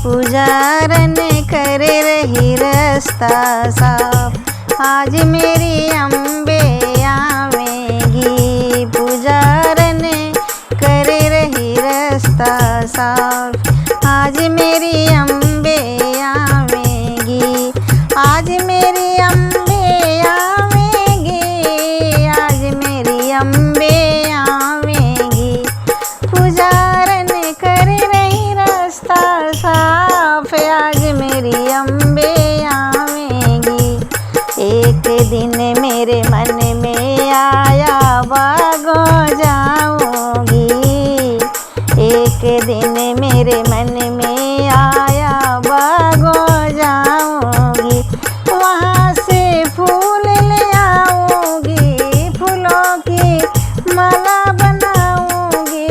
पुजारन कर रही रास्ता साफ। आज मेरी अम्बे आवेगी, पुजारन कर रही रास्ता साफ। आज मेरी अम्बे आवेगी, आज मेरी अम्बे आवेगी, आज मेरी अम्बे आवेगी। पुजारन कर रही रास्ता साफ, आज मेरी अम्बे आवेगी। एक दिन मेरे मन में आया भागो जाऊंगी, एक दिन मेरे मन में आया भागो जाऊंगी। वहाँ से फूल ले आऊंगी, फूलों की माला बनाऊंगी,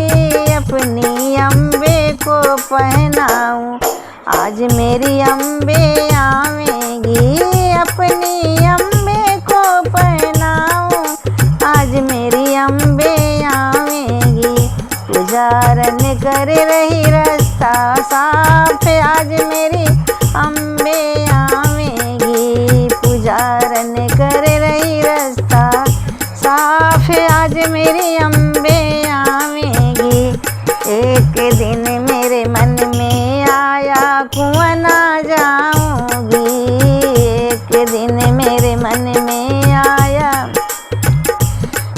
अपनी अम्बे को पहनाऊं। आज मेरी अम्बे आवेगी, अपनी अम्बे को पहनाऊं। आज मेरी अम्बे आवेगी, पुजारन कर रही रास्ता साफ। आज मेरी अम्बे आवेगी, पुजारन कर रही रास्ता साफ। आज मेरी अम्बे आवेगी। एक दिन मेरे मन में आया कुआं ना जाऊंगी, एक दिन मेरे मन में आया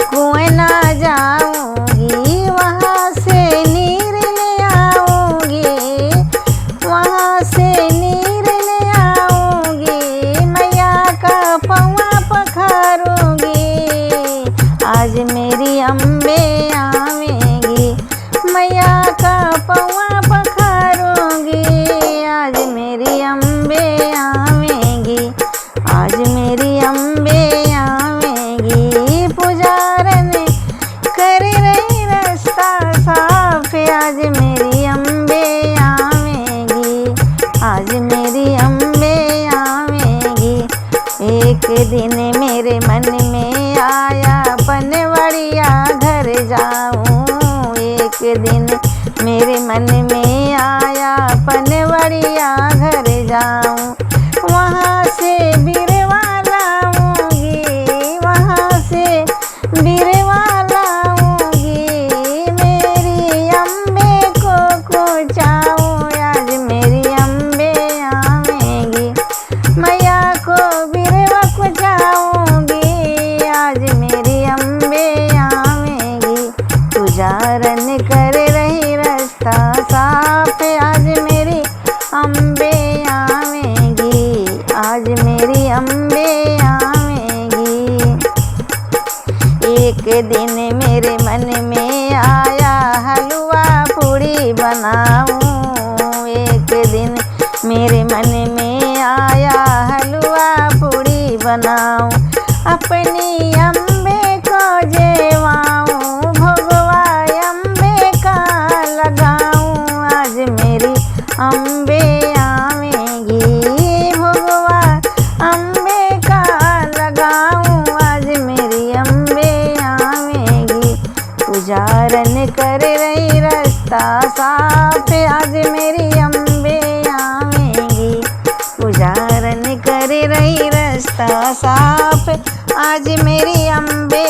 कुआं ना जाऊंगी। वहाँ से नीर ले आऊंगी, वहाँ से नीर ले आऊंगी, मैया का पौआ पखारूंगी। आज मेरी अम्बे आवेगी, मैया का पौआ पखारूंगी। आज मेरी अम्बे आवेगी, आज मेरी अम्बे आवेगी। पुजारन कर रही रास्ता साफ, आज मेरी अम्बे आवेगी, आज मेरी अम्बे आवेगी। एक दिन मेरे मन में आया पनवड़िया घर जाऊं, एक दिन मेरे मन में आया पनवड़िया घर जाऊं। वहाँ से बिरवा लाऊंगी, वहाँ से बिरवा लाऊंगी, मेरी अम्बे को कुचाऊं। आज मेरी अम्बे आवेगी, मैया को बिरवा कुचाऊंगी। आज मेरी अम्बे आवेगी, पुजारन कर रही रास्ता साफ। आज मेरी अम्बे आवेगी, आज मेरी अम्बे आवेगी। एक दिन मेरे मन में आया हलवा पूड़ी बनाऊं, एक दिन मेरे मन में आया हलवा पूड़ी बनाऊं। अपनी अम्बे को जेवाऊं, भगवा अम्बे का लगाऊं। आज मेरी अम्बे आवेगी, भगवा अम्बे का लगाऊं। आज मेरी अम्बे आवेगी, पुजारन कर रही रास्ता साफ। आज मेरी अम्बे आवेगी, पुजारन कर रही रास्ता साफ। आज मेरी अम्बे